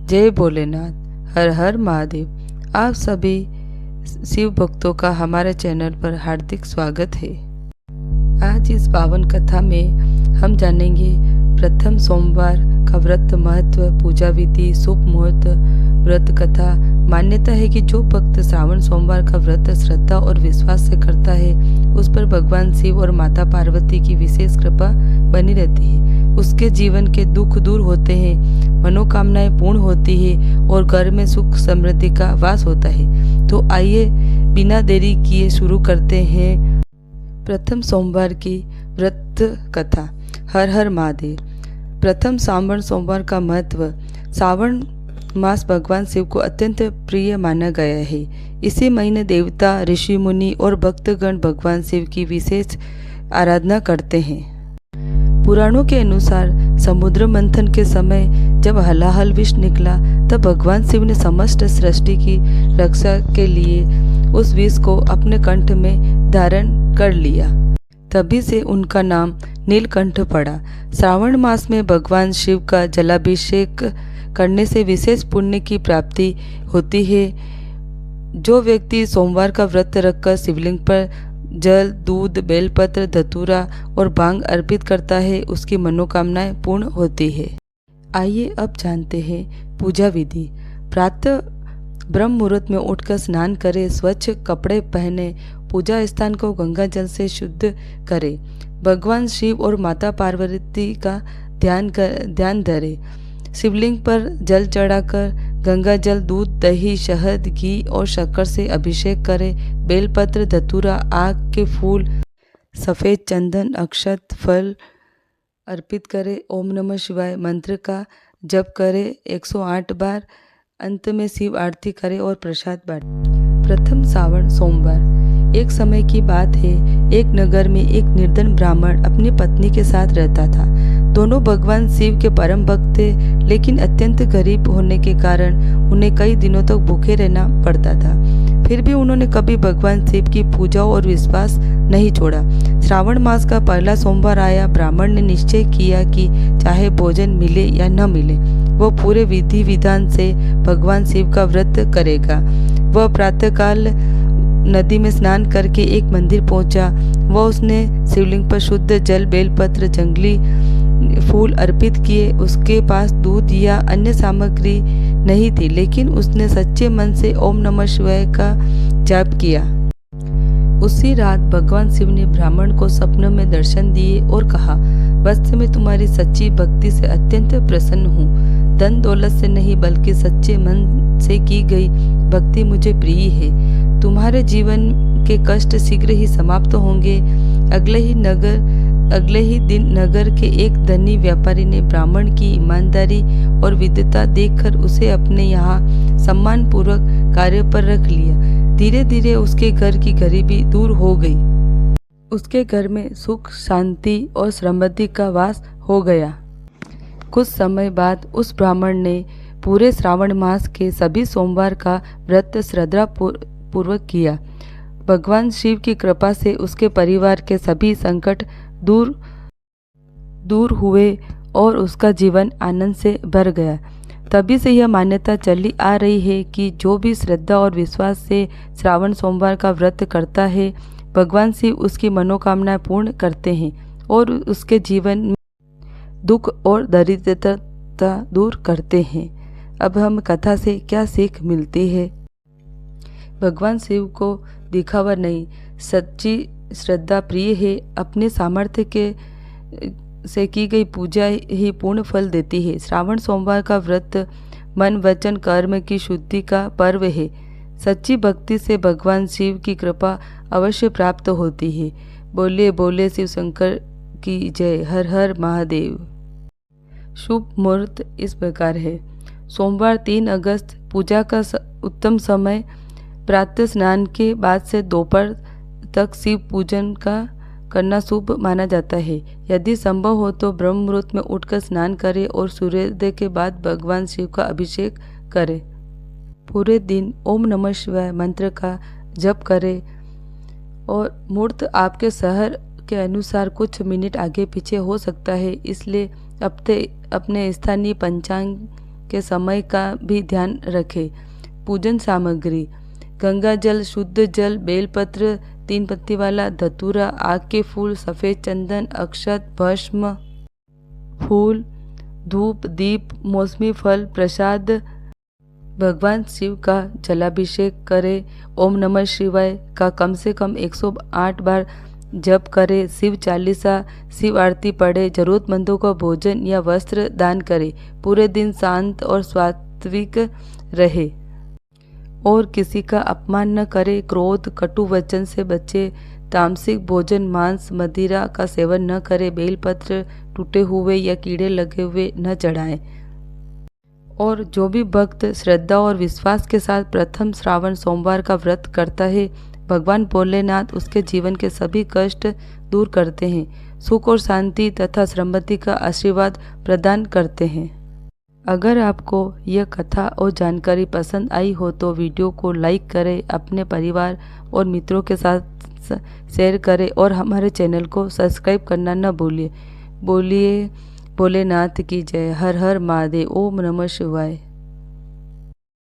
जय भोलेनाथ, हर हर महादेव। आप सभी शिव भक्तों का हमारे चैनल पर हार्दिक स्वागत है। आज इस पावन कथा में हम जानेंगे प्रथम सोमवार का व्रत महत्व, पूजा विधि, शुभ मुहूर्त, व्रत कथा। मान्यता है कि जो भक्त श्रावण सोमवार का व्रत श्रद्धा और विश्वास से करता है, उस पर भगवान शिव और माता पार्वती की विशेष कृपा बनी रहती है। उसके जीवन के दुख दूर होते हैं, मनोकामनाएं पूर्ण होती है और घर में सुख समृद्धि का वास होता है। तो आइए बिना देरी किए शुरू करते हैं प्रथम सोमवार की व्रत कथा। हर हर महादेव। प्रथम श्रावण सोमवार का महत्व। श्रावण मास भगवान शिव को अत्यंत प्रिय माना गया है। इसी महीने देवता, ऋषि मुनि और भक्तगण भगवान शिव की विशेष आराधना करते हैं। पुराणों के अनुसार समुद्र मंथन के समय जब हलाहल विष निकला, तब भगवान शिव ने समस्त सृष्टि की रक्षा के लिए उस विष को अपने कंठ में धारण कर लिया। तभी से उनका नाम नीलकंठ पड़ा। श्रावण मास में भगवान शिव का जलाभिषेक करने से विशेष पुण्य की प्राप्ति होती है। जो व्यक्ति सोमवार का व्रत रखकर शिवलिंग पर जल, दूध, बेलपत्र, धतूरा और भांग अर्पित करता है, उसकी मनोकामनाएं पूर्ण होती है। आइए अब जानते हैं पूजा विधि। प्रातः ब्रह्म मुहूर्त में उठकर स्नान करें, स्वच्छ कपड़े पहने, पूजा स्थान को गंगा जल से शुद्ध करें, भगवान शिव और माता पार्वती का ध्यान धरें, शिवलिंग पर जल चढ़ाकर गंगा जल, दूध, दही, शहद, घी और शक्कर से अभिषेक करें, बेलपत्र, धतूरा, आग के फूल, सफ़ेद चंदन, अक्षत, फल अर्पित करें, ओम नमः शिवाय मंत्र का जप करें 108 बार, अंत में शिव आरती करें और प्रसाद बांटें। प्रथम श्रावण सोमवार। एक समय की बात है, एक नगर में एक निर्धन ब्राह्मण अपनी पत्नी के साथ रहता था। दोनों भगवान शिव के परम भक्त थे, लेकिन अत्यंत गरीब होने के कारण उन्हें कई दिनों तक भूखे रहना पड़ता था। फिर भी उन्होंने कभी भगवान शिव की पूजा और विश्वास नहीं छोड़ा। श्रावण मास का पहला सोमवार आया। ब्राह्मण ने निश्चय किया कि चाहे भोजन मिले या न मिले, वह पूरे विधि विधान से भगवान शिव का व्रत करेगा। वह प्रातःकाल नदी में स्नान करके एक मंदिर पहुंचा। वह उसने शिवलिंग पर शुद्ध जल, बेलपत्र, जंगली फूल अर्पित किए। उसके पास दूध या अन्य सामग्री नहीं थी, लेकिन उसने सच्चे मन से ओम नमः शिवाय का जाप किया। उसी रात भगवान शिव ने ब्राह्मण को सपने में दर्शन दिए और कहा, बस मैं तुम्हारी सच्ची भक्ति से अत्यंत प्रसन्न हूँ। धन दौलत से नहीं, बल्कि सच्चे मन से की गई भक्ति मुझे प्रिय है। तुम्हारे जीवन के कष्ट शीघ्र ही समाप्त होंगे। अगले ही दिन नगर के एक धनी व्यापारी ने ब्राह्मण की ईमानदारी और विद्वता देखकर उसे अपने यहाँ सम्मान पूर्वक कार्य पर रख लिया। धीरे धीरे उसके घर की गरीबी दूर हो गई। उसके घर में सुख, शांति और समृद्धि का वास हो गया। कुछ समय बाद उस ब्राह्मण ने पूरे श्रावण मास के सभी सोमवार का व्रत श्रद्धा पूर्वक किया। भगवान शिव की कृपा से उसके परिवार के सभी संकट दूर हुए और उसका जीवन आनंद से भर गया। तभी से यह मान्यता चली आ रही है कि जो भी श्रद्धा और विश्वास से श्रावण सोमवार का व्रत करता है, भगवान शिव उसकी मनोकामनाएं पूर्ण करते हैं और उसके जीवन में दुख और दरिद्रता दूर करते हैं। अब हम कथा से क्या सीख मिलती है? भगवान शिव को दिखावा नहीं, सच्ची श्रद्धा प्रिय है। अपने सामर्थ्य से की गई पूजा ही पूर्ण फल देती है। श्रावण सोमवार का व्रत मन, वचन, कर्म की शुद्धि का पर्व है। सच्ची भक्ति से भगवान शिव की कृपा अवश्य प्राप्त होती है। बोले बोले शिव शंकर की जय। हर हर महादेव। शुभ मुहूर्त इस प्रकार है। सोमवार 3 अगस्त। पूजा का उत्तम समय प्रातः स्नान के बाद से दोपहर तक शिव पूजन करना शुभ माना जाता है। यदि संभव हो तो ब्रह्म मुहूर्त में उठकर स्नान करें और सूर्योदय के बाद भगवान शिव का अभिषेक करें। पूरे दिन ओम नमः शिवाय मंत्र का जप करें और मुहूर्त आपके शहर के अनुसार कुछ मिनट आगे पीछे हो सकता है, इसलिए अपने स्थानीय पंचांग के समय का भी ध्यान रखें। पूजन सामग्री: गंगा जल, शुद्ध जल, बेलपत्र, 3 पत्ती वाला धतूरा, आग के फूल, सफ़ेद चंदन, अक्षत, भस्म, फूल, धूप, दीप, मौसमी फल, प्रसाद। भगवान शिव का जलाभिषेक करें। ओम नमः शिवाय का कम से कम 108 बार जप करें। शिव चालीसा, शिव आरती पढ़े। जरूरतमंदों को भोजन या वस्त्र दान करें। पूरे दिन शांत और सात्विक रहे और किसी का अपमान न करे। क्रोध, कटु वचन से बचे। तामसिक भोजन, मांस, मदिरा का सेवन न करे। बेलपत्र टूटे हुए या कीड़े लगे हुए न चढ़ाएं। और जो भी भक्त श्रद्धा और विश्वास के साथ प्रथम श्रावण सोमवार का व्रत करता है, भगवान भोलेनाथ उसके जीवन के सभी कष्ट दूर करते हैं, सुख और शांति तथा समृद्धि का आशीर्वाद प्रदान करते हैं। अगर आपको यह कथा और जानकारी पसंद आई हो तो वीडियो को लाइक करें, अपने परिवार और मित्रों के साथ शेयर करें और हमारे चैनल को सब्सक्राइब करना न भूलिए। बोलिए भोलेनाथ की जय। हर हर महादेव। ओम नमः शिवाय।